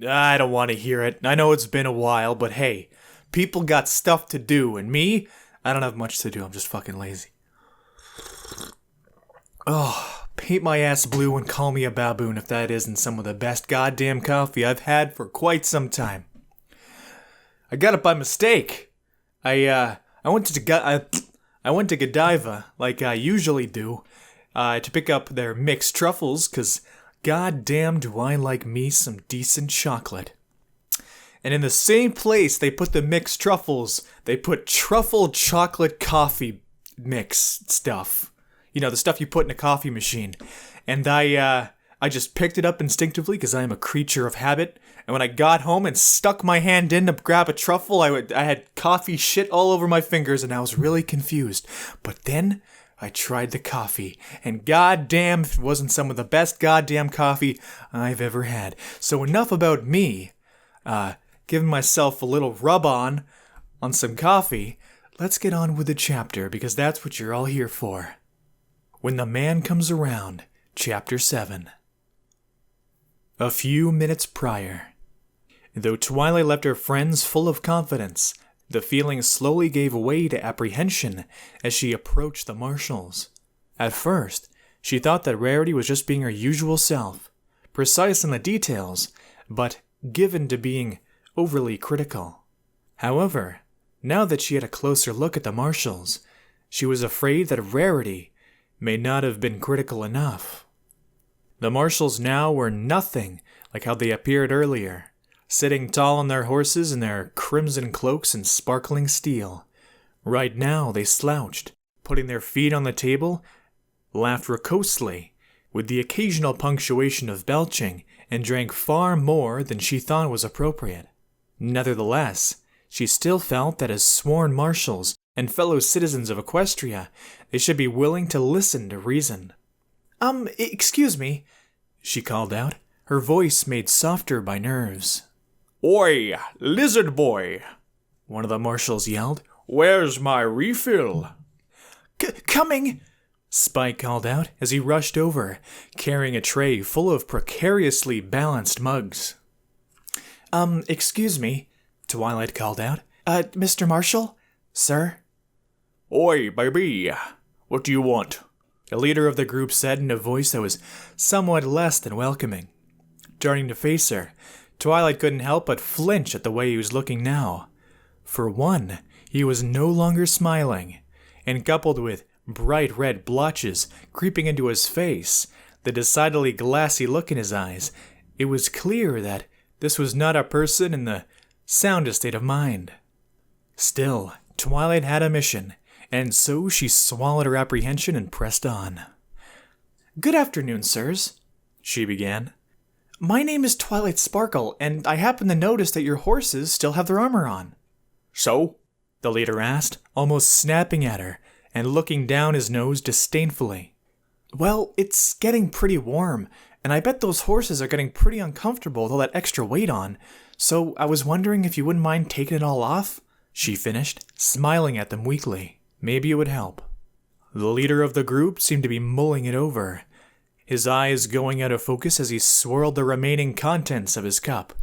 I don't want to hear it. I know it's been a while, but hey, people got stuff to do, and me? I don't have much to do, I'm just fucking lazy. Oh, paint my ass blue and call me a baboon if that isn't some of the best goddamn coffee I've had for quite some time. I got it by mistake. I went to Godiva, like I usually do, to pick up their mixed truffles, cause goddamn do I like me some decent chocolate. And in the same place they put the mixed truffles, they put truffle chocolate coffee mix stuff. You know, the stuff you put in a coffee machine. And I just picked it up instinctively because I am a creature of habit. And when I got home and stuck my hand in to grab a truffle, I had coffee shit all over my fingers and I was really confused. But then I tried the coffee, and goddamn if it wasn't some of the best goddamn coffee I've ever had. So enough about me, giving myself a little rub on some coffee. Let's get on with the chapter, because that's what you're all here for. When the Man Comes Around, Chapter 7. A few minutes prior. Though Twilight left her friends full of confidence, the feeling slowly gave way to apprehension as she approached the marshals. At first, she thought that Rarity was just being her usual self, precise in the details, but given to being overly critical. However, now that she had a closer look at the marshals, she was afraid that Rarity may not have been critical enough. The marshals now were nothing like how they appeared earlier, sitting tall on their horses in their crimson cloaks and sparkling steel. Right now they slouched, putting their feet on the table, laughed raucously, with the occasional punctuation of belching, and drank far more than she thought was appropriate. Nevertheless, she still felt that as sworn marshals and fellow citizens of Equestria, they should be willing to listen to reason. Excuse me, she called out, her voice made softer by nerves. Oi, lizard boy, one of the marshals yelled. Where's my refill? Coming, Spike called out as he rushed over, carrying a tray full of precariously balanced mugs. Excuse me, Twilight called out. Mr. Marshal? Sir? Oi, baby, what do you want? The leader of the group said in a voice that was somewhat less than welcoming. Turning to face her, Twilight couldn't help but flinch at the way he was looking now. For one, he was no longer smiling, and coupled with bright red blotches creeping into his face, the decidedly glassy look in his eyes, it was clear that this was not a person in the soundest state of mind. Still, Twilight had a mission, and so she swallowed her apprehension and pressed on. Good afternoon, sirs, she began. My name is Twilight Sparkle, and I happen to notice that your horses still have their armor on. So? The leader asked, almost snapping at her, and looking down his nose disdainfully. Well, it's getting pretty warm, and I bet those horses are getting pretty uncomfortable with all that extra weight on, so I was wondering if you wouldn't mind taking it all off, she finished, smiling at them weakly. Maybe it would help. The leader of the group seemed to be mulling it over, his eyes going out of focus as he swirled the remaining contents of his cup.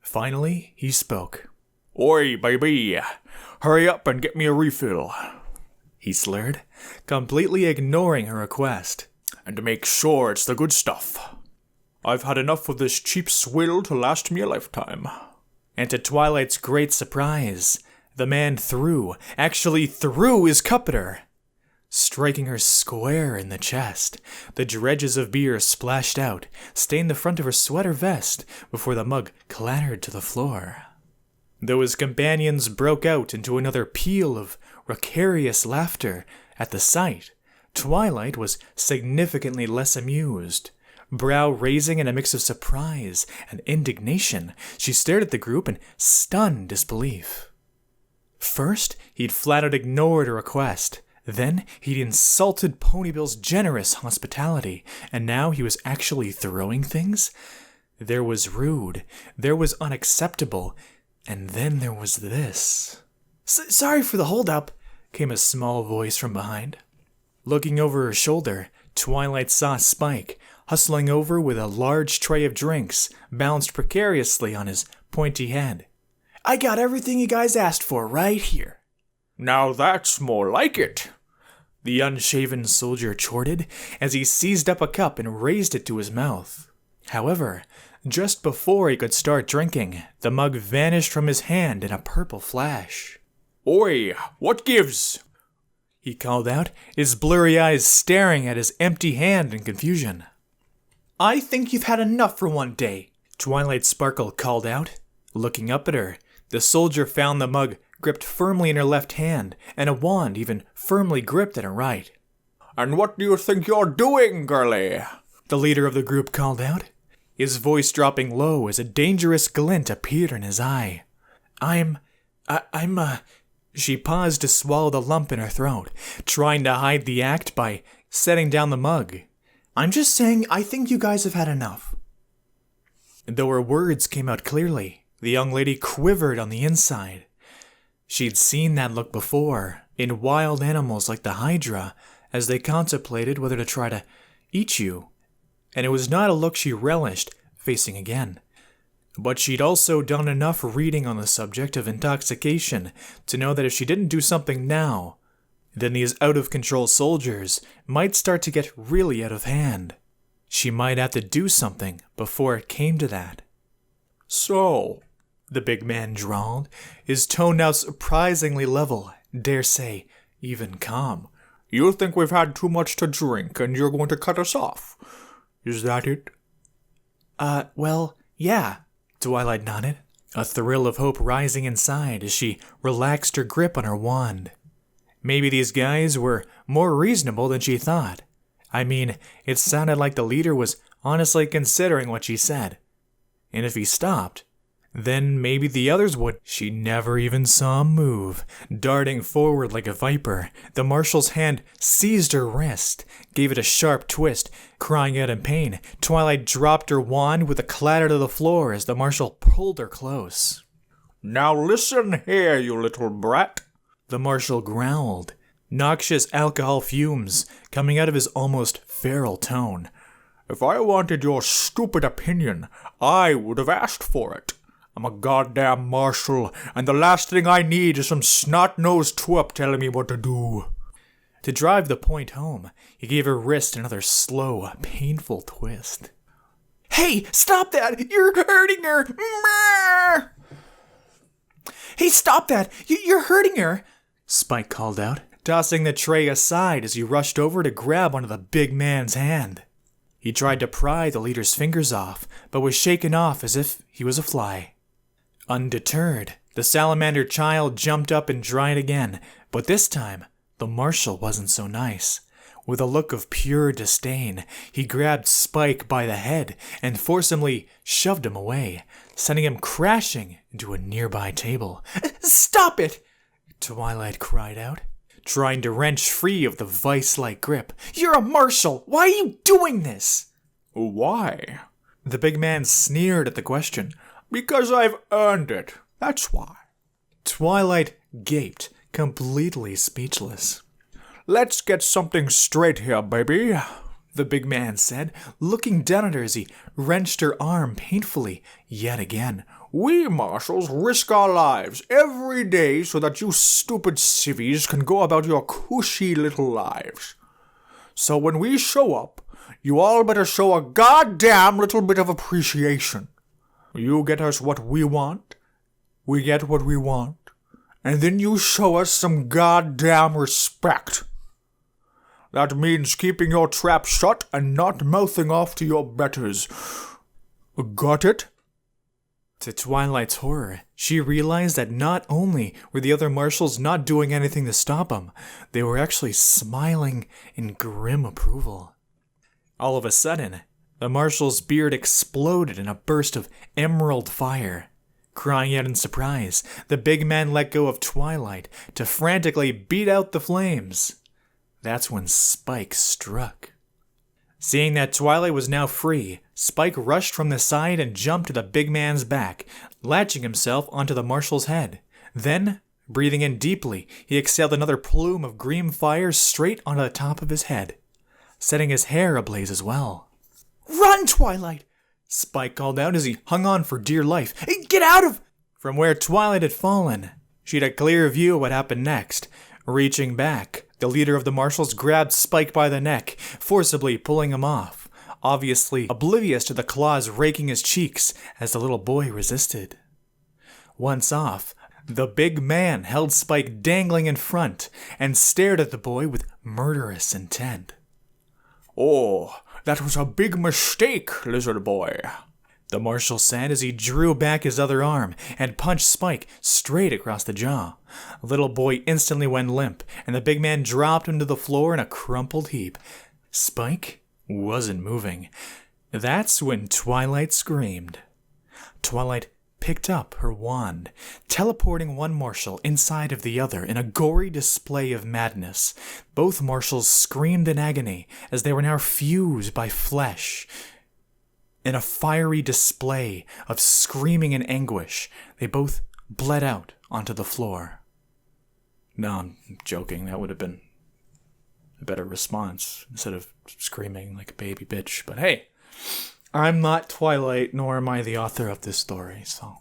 Finally, he spoke. Oi, baby, hurry up and get me a refill, he slurred, completely ignoring her request. And make sure it's the good stuff. I've had enough of this cheap swill to last me a lifetime. And to Twilight's great surprise, the man actually threw his cup at her, striking her square in the chest. The dredges of beer splashed out, stained the front of her sweater vest before the mug clattered to the floor. Though his companions broke out into another peal of raucous laughter at the sight, Twilight was significantly less amused. Brow raising in a mix of surprise and indignation, she stared at the group in stunned disbelief. First, he'd flat out ignored her request. Then, he'd insulted Ponybill's generous hospitality, and now he was actually throwing things? There was rude, there was unacceptable, and then there was this. Sorry for the holdup, came a small voice from behind. Looking over her shoulder, Twilight saw Spike hustling over with a large tray of drinks balanced precariously on his pointy head. "I got everything you guys asked for right here." "Now that's more like it," the unshaven soldier chortled as he seized up a cup and raised it to his mouth. However, just before he could start drinking, the mug vanished from his hand in a purple flash. "Oi, what gives?" he called out, his blurry eyes staring at his empty hand in confusion. "I think you've had enough for one day," Twilight Sparkle called out. Looking up at her, the soldier found the mug gripped firmly in her left hand and a wand even firmly gripped in her right. "And what do you think you're doing, girlie?" the leader of the group called out, his voice dropping low as a dangerous glint appeared in his eye. I'm She paused to swallow the lump in her throat, trying to hide the act by setting down the mug. "I'm just saying I think you guys have had enough." Though her words came out clearly, the young lady quivered on the inside. She'd seen that look before, in wild animals like the Hydra, as they contemplated whether to try to eat you. And it was not a look she relished facing again. But she'd also done enough reading on the subject of intoxication to know that if she didn't do something now, then these out-of-control soldiers might start to get really out of hand. She might have to do something before it came to that. "So," the big man drawled, his tone now surprisingly level, dare say, even calm. "You think we've had too much to drink and you're going to cut us off? Is that it?" Well, yeah, Twilight nodded, a thrill of hope rising inside as she relaxed her grip on her wand. Maybe these guys were more reasonable than she thought. I mean, it sounded like the leader was honestly considering what she said. And if he stopped, then maybe the others would. She never even saw him move. Darting forward like a viper, the marshal's hand seized her wrist, gave it a sharp twist. Crying out in pain, Twilight dropped her wand with a clatter to the floor as the marshal pulled her close. "Now listen here, you little brat," the marshal growled, noxious alcohol fumes coming out of his almost feral tone. "If I wanted your stupid opinion, I would have asked for it. I'm a goddamn marshal, and the last thing I need is some snot-nosed twerp telling me what to do." To drive the point home, he gave her wrist another slow, painful twist. "Hey, stop that! You're hurting her! Mrr! Hey, stop that! You're hurting her!" Spike called out, tossing the tray aside as he rushed over to grab onto the big man's hand. He tried to pry the leader's fingers off, but was shaken off as if he was a fly. Undeterred, the salamander child jumped up and tried again, but this time, the marshal wasn't so nice. With a look of pure disdain, he grabbed Spike by the head and forcibly shoved him away, sending him crashing into a nearby table. "Stop it!" Twilight cried out, trying to wrench free of the vice-like grip. "You're a marshal! Why are you doing this?" "Why?" The big man sneered at the question. "Because I've earned it, that's why." Twilight gaped, completely speechless. "Let's get something straight here, baby," the big man said, looking down at her as he wrenched her arm painfully yet again. "We marshals risk our lives every day so that you stupid civvies can go about your cushy little lives. So when we show up, you all better show a goddamn little bit of appreciation. You get us what we want, we get what we want, and then you show us some goddamn respect. That means keeping your trap shut and not mouthing off to your betters. Got it?" To Twilight's horror, she realized that not only were the other marshals not doing anything to stop him, they were actually smiling in grim approval. All of a sudden, the marshal's beard exploded in a burst of emerald fire. Crying out in surprise, the big man let go of Twilight to frantically beat out the flames. That's when Spike struck. Seeing that Twilight was now free, Spike rushed from the side and jumped to the big man's back, latching himself onto the marshal's head. Then, breathing in deeply, he exhaled another plume of green fire straight onto the top of his head. setting his hair ablaze as well. "Run, Twilight!" Spike called out as he hung on for dear life. "Hey, get out of—" From where Twilight had fallen, she had a clear view of what happened next. Reaching back, the leader of the marshals grabbed Spike by the neck, forcibly pulling him off, obviously oblivious to the claws raking his cheeks as the little boy resisted. Once off, the big man held Spike dangling in front and stared at the boy with murderous intent. "Oh, that was a big mistake, lizard boy," the marshal said as he drew back his other arm and punched Spike straight across the jaw. The little boy instantly went limp, and the big man dropped him to the floor in a crumpled heap. Spike wasn't moving. That's when Twilight screamed. Twilight picked up her wand, teleporting one marshal inside of the other in a gory display of madness. Both marshals screamed in agony as they were now fused by flesh. In a fiery display of screaming and anguish, they both bled out onto the floor. No, I'm joking. That would have been a better response instead of screaming like a baby bitch. But hey, I'm not Twilight, nor am I the author of this story, so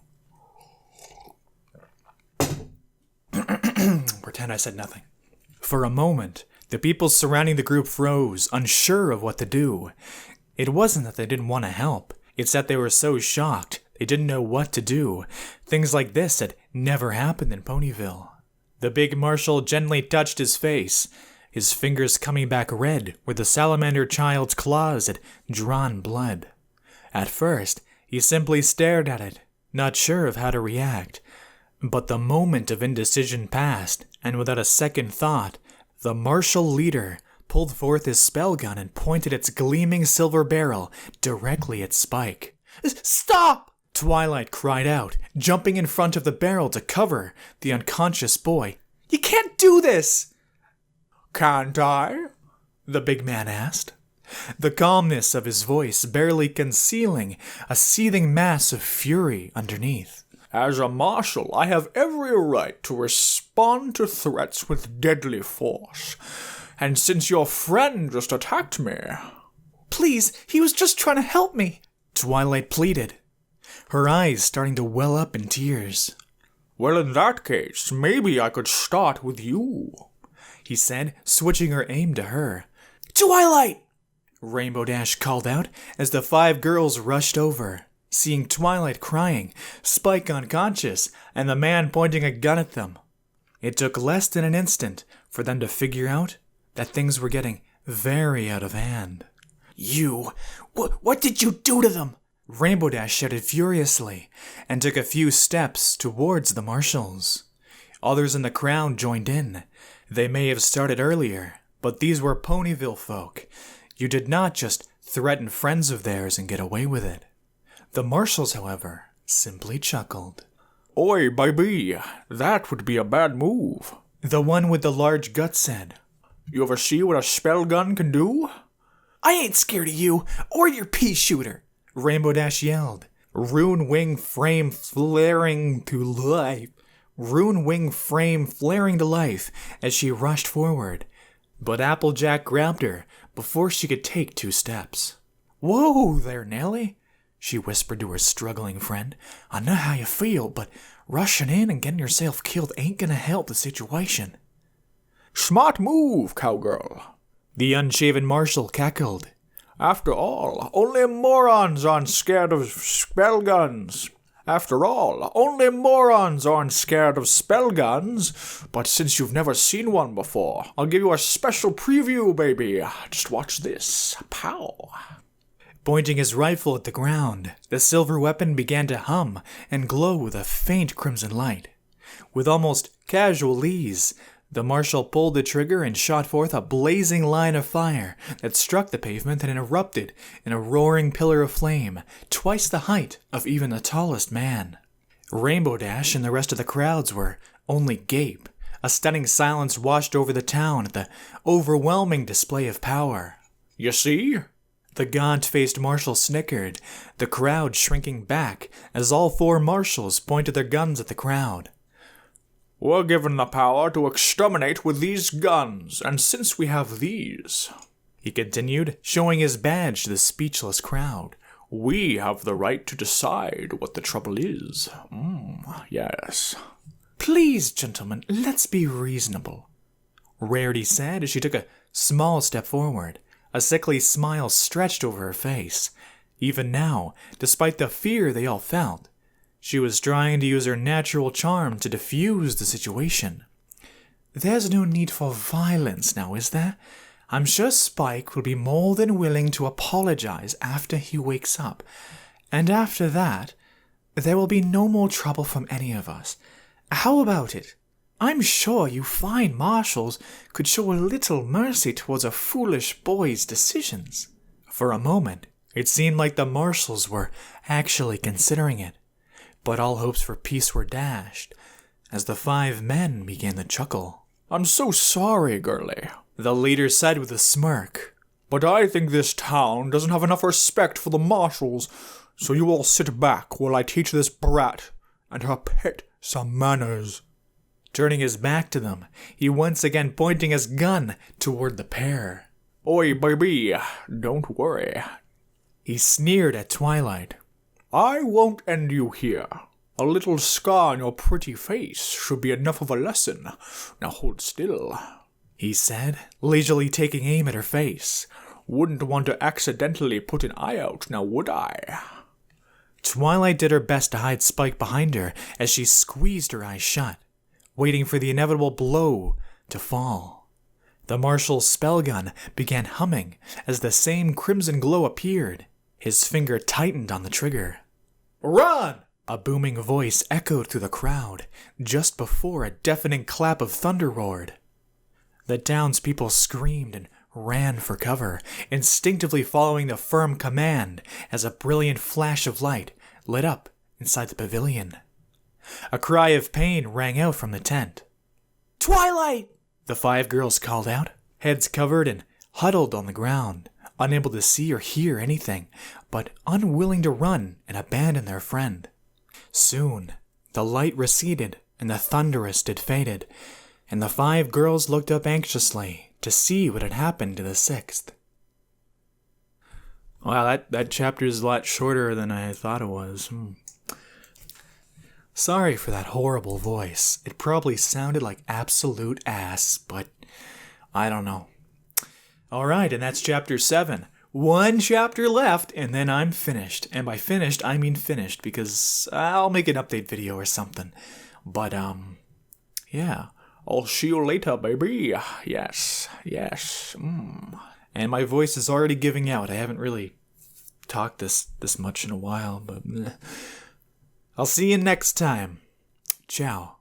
pretend I said nothing. For a moment, the people surrounding the group froze, unsure of what to do. It wasn't that they didn't want to help, it's that they were so shocked they didn't know what to do. Things like this had never happened in Ponyville. The big marshal gently touched his face, his fingers coming back red where the salamander child's claws had drawn blood. At first, he simply stared at it, not sure of how to react. But the moment of indecision passed, and without a second thought, the martial leader pulled forth his spell gun and pointed its gleaming silver barrel directly at Spike. "Stop!" Twilight cried out, jumping in front of the barrel to cover the unconscious boy. "You can't do this!" "Can't I?" the big man asked, the calmness of his voice barely concealing a seething mass of fury underneath. "As a marshal, I have every right to respond to threats with deadly force. And since your friend just attacked me—" "Please, he was just trying to help me," Twilight pleaded, her eyes starting to well up in tears. "Well, in that case, maybe I could start with you," he said, switching her aim to her. "Twilight!" Rainbow Dash called out as the 5 girls rushed over, seeing Twilight crying, Spike unconscious, and the man pointing a gun at them. It took less than an instant for them to figure out that things were getting very out of hand. What did you do to them?" Rainbow Dash shouted furiously, and took a few steps towards the marshals. Others in the crowd joined in. They may have started earlier, but these were Ponyville folk. You did not just threaten friends of theirs and get away with it. The marshals, however, simply chuckled. "Oi, baby, that would be a bad move," the one with the large gut said. "You ever see what a spell gun can do?" "I ain't scared of you, or your pea shooter," Rainbow Dash yelled, rune wing frame flaring to life as she rushed forward. But Applejack grabbed her before she could take 2 steps. "Whoa there, Nellie," she whispered to her struggling friend. "I know how you feel, but rushing in and getting yourself killed ain't gonna help the situation." "Smart move, cowgirl," the unshaven marshal cackled. "After all, only morons aren't scared of spell guns. But since you've never seen one before, I'll give you a special preview, baby. Just watch this. Pow." Pointing his rifle at the ground, the silver weapon began to hum and glow with a faint crimson light. With almost casual ease, the marshal pulled the trigger and shot forth a blazing line of fire that struck the pavement and erupted in a roaring pillar of flame, twice the height of even the tallest man. Rainbow Dash and the rest of the crowds were only gape. A stunning silence washed over the town at the overwhelming display of power. "You see?" The gaunt-faced marshal snickered, the crowd shrinking back as all 4 marshals pointed their guns at the crowd. "We're given the power to exterminate with these guns, and since we have these—" he continued, showing his badge to the speechless crowd. We have the right to decide what the trouble is. Yes. Please, gentlemen, let's be reasonable, Rarity said as she took a small step forward. A sickly smile stretched over her face. Even now, despite the fear they all felt, she was trying to use her natural charm to diffuse the situation. There's no need for violence now, is there? I'm sure Spike will be more than willing to apologize after he wakes up. And after that, there will be no more trouble from any of us. How about it? I'm sure you fine marshals could show a little mercy towards a foolish boy's decisions. For a moment, it seemed like the marshals were actually considering it. But all hopes for peace were dashed, as the 5 men began to chuckle. I'm so sorry, girlie, the leader said with a smirk. But I think this town doesn't have enough respect for the marshals, so you all sit back while I teach this brat and her pet some manners. Turning his back to them, he once again pointing his gun toward the pair. Oi, baby, don't worry. He sneered at Twilight. I won't end you here. A little scar on your pretty face should be enough of a lesson. Now hold still, he said, leisurely taking aim at her face. Wouldn't want to accidentally put an eye out, now would I? Twilight did her best to hide Spike behind her as she squeezed her eyes shut, waiting for the inevitable blow to fall. The marshal's spell gun began humming as the same crimson glow appeared. His finger tightened on the trigger. Run! A booming voice echoed through the crowd just before a deafening clap of thunder roared. The townspeople screamed and ran for cover, instinctively following the firm command as a brilliant flash of light lit up inside the pavilion. A cry of pain rang out from the tent. Twilight! The 5 girls called out, heads covered and huddled on the ground, unable to see or hear anything, but unwilling to run and abandon their friend. Soon, the light receded and the thunderous did faded, and the 5 girls looked up anxiously to see what had happened to the 6th. Wow, that chapter is a lot shorter than I thought it was. Sorry for that horrible voice. It probably sounded like absolute ass, but I don't know. Alright, and that's chapter 7. 1 chapter left, and then I'm finished. And by finished, I mean finished, because I'll make an update video or something. But, yeah. I'll see you later, baby. Yes. And my voice is already giving out. I haven't really talked this much in a while, but I'll see you next time. Ciao.